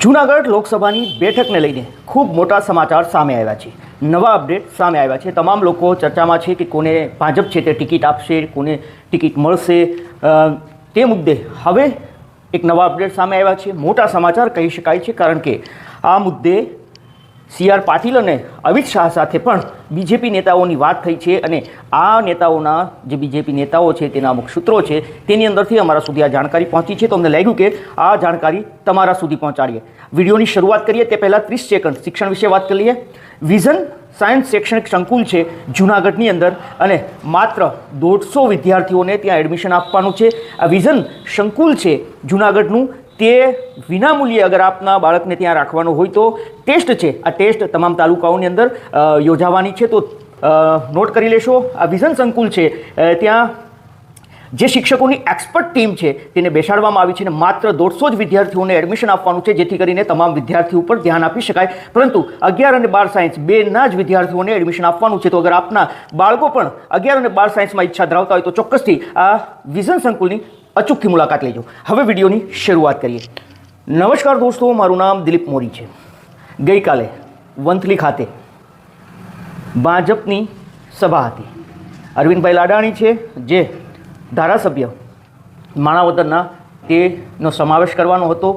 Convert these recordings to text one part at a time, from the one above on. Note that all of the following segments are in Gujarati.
જૂનાગઢ લોકસભાની બેઠકને લઈને ખૂબ મોટા સમાચાર સામે આવ્યા છે. નવા અપડેટ સામે આવ્યા છે. તમામ લોકો ચર્ચામાં છે કે કોને ભાજપ છે તે ટિકિટ આપશે, કોને ટિકિટ મળશે. તે મુદ્દે હવે એક નવા અપડેટ સામે આવ્યા છે. મોટા સમાચાર કહી શકાય છે, કારણ કે આ મુદ્દે CR પાટીલ અને અમિત શાહ સાથે પણ બીજેપી નેતાઓની વાત થઈ છે અને આ નેતાઓના જે બીજેપી નેતાઓ છે તેના અમુક સૂત્રો છે તેની અંદરથી અમારા સુધી આ જાણકારી પહોંચી છે. તો અમને લાગ્યું કે આ જાણકારી તમારા સુધી પહોંચાડીએ. વિડીયોની શરૂઆત કરીએ તે પહેલાં 30 સેકન્ડ શિક્ષણ વિશે વાત કરી લઈએ. વિઝન સાયન્સ શૈક્ષણિક સંકુલ છે જૂનાગઢની અંદર અને માત્ર 150 વિદ્યાર્થીઓને ત્યાં એડમિશન આપવાનું છે. આ વિઝન સંકુલ છે જૂનાગઢનું, તે વિનામૂલ્યે અગર આપના બાળકને ત્યાં રાખવાનું હોય તો ટેસ્ટ છે, આ ટેસ્ટ તમામ તાલુકાઓની અંદર યોજાવાની છે. તો નોટ કરી લેશો. આ વિઝન સંકુલ છે ત્યાં જે શિક્ષકોની એક્સપર્ટ ટીમ છે તેને બેસાડવામાં આવી છે અને માત્ર 150 જ વિદ્યાર્થીઓને એડમિશન આપવાનું છે, જેથી કરીને તમામ વિદ્યાર્થીઓ ઉપર ધ્યાન આપી શકાય. પરંતુ 11 અને 12 સાયન્સ બેના જ વિદ્યાર્થીઓને એડમિશન આપવાનું છે. તો અગર આપના બાળકો પણ 11 અને 12 સાયન્સમાં ઈચ્છા ધરાવતા હોય તો ચોક્કસથી આ વિઝન સંકુલની અચૂકથી મુલાકાત લેજો. હવે વિડીયોની શરૂઆત કરીએ. નમસ્કાર દોસ્તો, મારું નામ દિલીપ મોરી છે. ગઈકાલે વંથલી ખાતે ભાજપની સભા હતી. અરવિંદભાઈ લાડાણી છે જે ધારાસભ્ય માણાવદરના તેનો સમાવેશ કરવાનો હતો.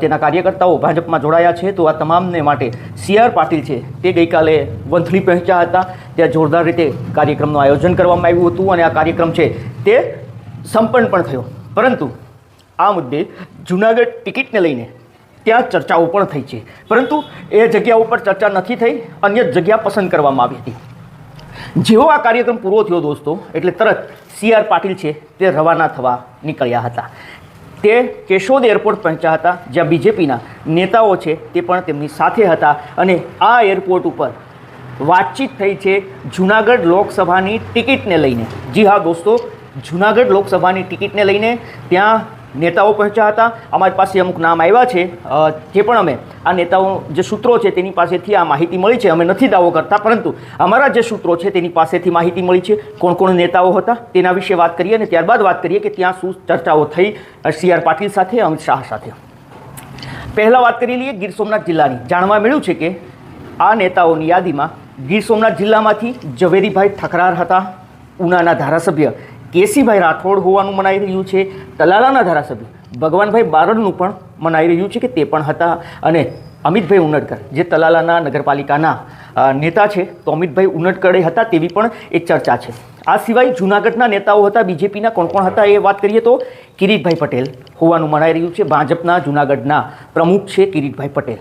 તેના કાર્યકર્તાઓ ભાજપમાં જોડાયા છે. તો આ તમામને માટે CR પાટીલ છે તે ગઈકાલે વંથલી પહોંચ્યા હતા. ત્યાં જોરદાર રીતે કાર્યક્રમનું આયોજન કરવામાં આવ્યું હતું અને આ કાર્યક્રમ છે તે સંપન્ન પણ થયો. પરંતુ આ મુદ્દે જૂનાગઢ ટિકિટને લઈને ત્યાં ચર્ચાઓ પણ થઈ છે, પરંતુ એ જગ્યા ઉપર ચર્ચા નથી થઈ, અન્ય જગ્યા પસંદ કરવામાં આવી હતી. જેવો આ કાર્યક્રમ પૂરો થયો દોસ્તો, એટલે તરત CR પાટીલ છે તે રવાના થવા નીકળ્યા હતા. તે કેશોદ એરપોર્ટ પહોંચ્યા હતા, જ્યાં બીજેપીના નેતાઓ છે તે પણ તેમની સાથે હતા અને આ એરપોર્ટ ઉપર વાતચીત થઈ છે જૂનાગઢ લોકસભાની ટિકિટને લઈને. જી હા દોસ્તો, જૂનાગઢ લોકસભાની ટિકિટને લઈને ત્યાં નેતાઓ પહોંચ્યા હતા. અમારી પાસે અમુક નામ આવ્યા છે, જે પણ અમે આ નેતાઓ જે સૂત્રો છે તેની પાસેથી આ માહિતી મળી છે. અમે નથી દાવો કરતા, પરંતુ અમારા જે સૂત્રો છે તેની પાસેથી માહિતી મળી છે. કોણ કોણ નેતાઓ હતા તેના વિશે વાત કરીએ અને ત્યારબાદ વાત કરીએ કે ત્યાં શું ચર્ચાઓ થઈ CR પાટીલ સાથે, અમિત શાહ સાથે. પહેલાં વાત કરી લઈએ ગીર સોમનાથ જિલ્લાની. જાણવા મળ્યું છે કે આ નેતાઓની યાદીમાં ગીર સોમનાથ જિલ્લામાંથી ઝવેરીભાઈ ઠકરાર હતા, ઉનાના ધારાસભ્ય કેસીભાઈ રાઠોડ હોવાનું મનાઈ રહ્યું છે, તલાલાના ધારાસભ્ય ભગવાનભાઈ બારડનું પણ મનાઈ રહ્યું છે કે તે પણ હતા, અને અમિતભાઈ ઉનડકર જે તલાલાના નગરપાલિકાના નેતા છે તો અમિતભાઈ ઉનડકરે હતા તેવી પણ એક ચર્ચા છે. આ સિવાય જૂનાગઢના નેતાઓ હતા બીજેપીના. કોણ કોણ હતા એ વાત કરીએ તો કિરીટભાઈ પટેલ હોવાનું મનાઈ રહ્યું છે. ભાજપના જૂનાગઢના પ્રમુખ છે કિરીટભાઈ પટેલ.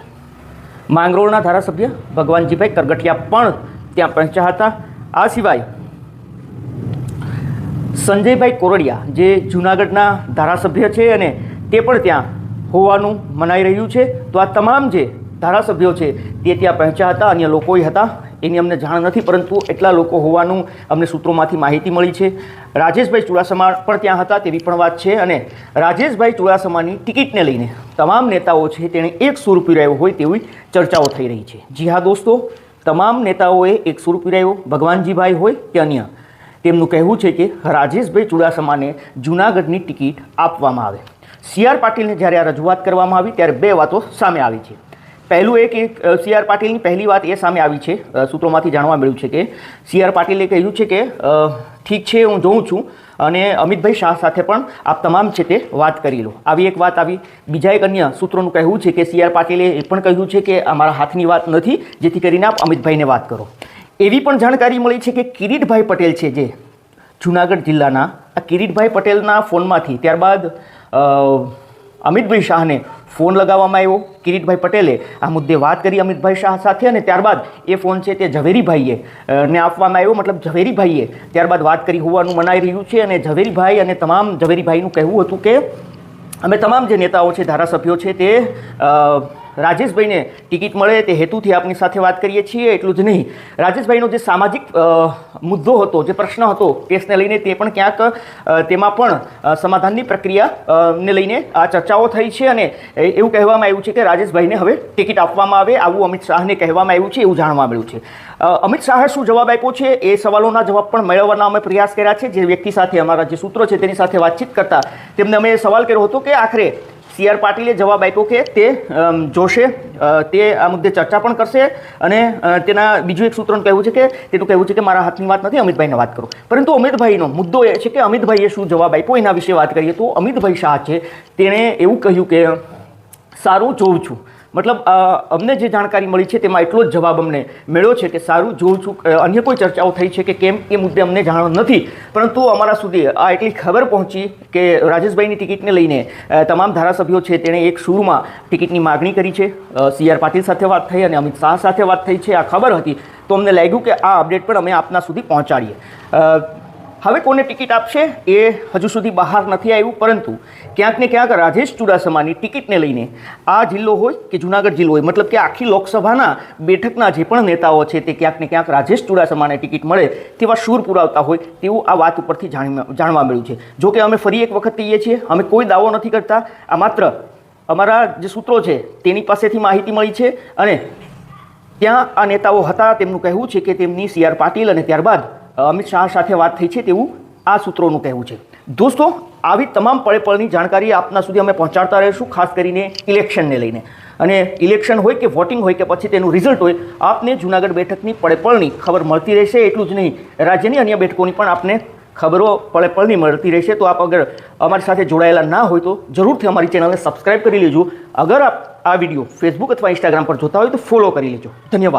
માંગરોળના ધારાસભ્ય ભગવાનજીભાઈ કરગઠિયા પણ ત્યાં પહોંચ્યા હતા. આ સિવાય સંજયભાઈ કોરડિયા જે જૂનાગઢના ધારાસભ્ય છે અને તે પણ ત્યાં હોવાનું મનાઈ રહ્યું છે. તો આ તમામ જે ધારાસભ્યો છે તે ત્યાં પહોંચ્યા હતા. અન્ય લોકોય હતા એની અમને જાણ નથી, પરંતુ એટલા લોકો હોવાનું અમને સૂત્રોમાંથી માહિતી મળી છે. રાજેશભાઈ ચુડાસમા પણ ત્યાં હતા તેવી પણ વાત છે. અને રાજેશભાઈ ચુડાસમાની ટિકિટને લઈને તમામ નેતાઓ છે તેણે એક સૂર પીરાયો હોય તેવી ચર્ચાઓ થઈ રહી છે. જી હા દોસ્તો, તમામ નેતાઓએ એક સૂર પીરાયો, ભગવાનજીભાઈ હોય કે અન્ય. તેમનું કહેવું છે કે રાજેશભાઈ ચુડાસમાને જૂનાગઢની ટિકિટ આપવામાં આવે. CR પાટીલને જ્યારે આ રજૂઆત કરવામાં આવી ત્યારે બે વાતો સામે આવી છે. પહેલું એ કે CR પાટીલની પહેલી વાત એ સામે આવી છે, સૂત્રોમાંથી જાણવા મળ્યું છે કે CR પાટીલે કહ્યું છે કે ઠીક છે, હું જોઉં છું અને અમિતભાઈ શાહ સાથે પણ આપ તમામ છે તે વાત કરી લો. આવી એક વાત આવી. બીજા એક અન્ય સૂત્રોનું કહેવું છે કે CR પાટીલે એ પણ કહ્યું છે કે અમારા હાથની વાત નથી, જેથી કરીને આપ અમિતભાઈને વાત કરો. એવી પણ જાણકારી મળી છે કે કિરીટભાઈ પટેલ છે જે જૂનાગઢ જિલ્લાના, આ કિરીટભાઈ પટેલના ફોનમાંથી ત્યારબાદ અમિતભાઈ શાહને ફોન લગાવવામાં આવ્યો. કિરીટભાઈ પટેલે આ મુદ્દે વાત કરી અમિતભાઈ શાહ સાથે અને ત્યારબાદ એ ફોન છે તે ઝવેરીભાઈએ ને આપવામાં આવ્યો. મતલબ ઝવેરીભાઈએ ત્યારબાદ વાત કરી હોવાનું મનાઈ રહ્યું છે. અને ઝવેરીભાઈ અને તમામ ઝવેરીભાઈનું કહેવું હતું કે અમે તમામ જે નેતાઓ છે, ધારાસભ્યો છે તે રાજેશભાઈને ટિકિટ મળે તે હેતુથી આપની સાથે વાત કરીએ છીએ. એટલું જ નહીં, રાજેશભાઈનો જે સામાજિક મુદ્દો હતો, જે પ્રશ્ન હતો કેસને લઈને, તે પણ ક્યાંક તેમાં પણ સમાધાનની પ્રક્રિયાને લઈને આ ચર્ચાઓ થઈ છે. અને એવું કહેવામાં આવ્યું છે કે રાજેશભાઈને હવે ટિકિટ આપવામાં આવે, આવું અમિત શાહને કહેવામાં આવ્યું છે, એવું જાણવા મળ્યું છે. અમિત શાહે શું જવાબ આપ્યો છે એ સવાલોના જવાબ પણ મેળવવાના અમે પ્રયાસ કર્યા છે. જે વ્યક્તિ સાથે અમારા જે સૂત્રો છે તેની સાથે વાતચીત કરતા તેમને અમે સવાલ કર્યો હતો કે આખરે સી.આર. પાટીલે જવાબ આપ્યો કે તે જોશે, તે આ મુદ્દે ચર્ચા પણ કરશે અને તેના બીજું એક સૂત્રનું કહેવું છે કે તેનું કહેવું છે કે મારા હાથની વાત નથી, અમિતભાઈને વાત કરો. પરંતુ અમિતભાઈનો મુદ્દો એ છે કે અમિતભાઈએ શું જવાબ આપ્યો એના વિશે વાત કરીએ તો અમિતભાઈ શાહ છે તેણે એવું કહ્યું કે સારું જોઉં છું. મતલબ અમને જે જાણકારી મળી છે તેમાં એટલો જ જવાબ અમને મળ્યો છે કે સારું જોઉં છું. અન્ય કોઈ ચર્ચાઓ થઈ છે કે કેમ એ મુદ્દે અમને જાણ નથી, પરંતુ અમારા સુધી આ એટલી ખબર પહોંચી કે રાજેશભાઈની ટિકિટને લઈને તમામ ધારાસભ્યો છે તેણે એક સૂરમાં ટિકિટની માગણી કરી છે. સી.આર. પાટીલ સાથે વાત થઈ અને અમિત શાહ સાથે વાત થઈ છે. આ ખબર હતી તો અમને લાગ્યું કે આ અપડેટ પણ અમે આપના સુધી પહોંચાડીએ. હવે કોને ટિકિટ આપશે એ હજુ સુધી બહાર નથી આવ્યું, પરંતુ ક્યાંક ને ક્યાંક રાજેશ ચુડાસમાની ટિકિટને લઈને આ જિલ્લો હોય કે જૂનાગઢ જિલ્લો હોય, મતલબ કે આખી લોકસભાના બેઠકના જે પણ નેતાઓ છે તે ક્યાંક ને ક્યાંક રાજેશ ચુડાસમાને ટિકિટ મળે તેવા સૂર પુરાવતા હોય તેવું આ વાત ઉપરથી જાણવા મળ્યું છે. જો કે અમે ફરી એક વખત કહીએ છીએ, અમે કોઈ દાવો નથી કરતા, આ માત્ર અમારા જે સૂત્રો છે તેની પાસેથી માહિતી મળી છે અને ત્યાં આ નેતાઓ હતા તેમનું કહેવું છે કે તેમની સી.આર. પાટીલ અને ત્યારબાદ અમિત શાહ સાથે વાત થઈ છે તેવું આ સૂત્રોનું કહેવું છે. દોસ્તો, આવી તમામ પળે પળની જાણકારી આપના સુધી અમે પહોંચાડતા રહીશું, ખાસ કરીને ઇલેક્શનને લઈને. અને ઇલેક્શન હોય કે વોટિંગ હોય કે પછી તેનું રિઝલ્ટ હોય, આપને જૂનાગઢ બેઠકની પળે પળની ખબર મળતી રહેશે. એટલું જ નહીં, રાજ્યની અન્ય બેઠકોની પણ આપને ખબરો પળે પળની મળતી રહેશે. તો આપ અગર અમારી સાથે જોડાયેલા ના હોય તો જરૂરથી અમારી ચેનલને સબસ્ક્રાઈબ કરી લેજો. અગર આપ આ વિડીયો ફેસબુક અથવા ઇન્સ્ટાગ્રામ પર જોતા હોય તો ફોલો કરી લેજો. ધન્યવાદ.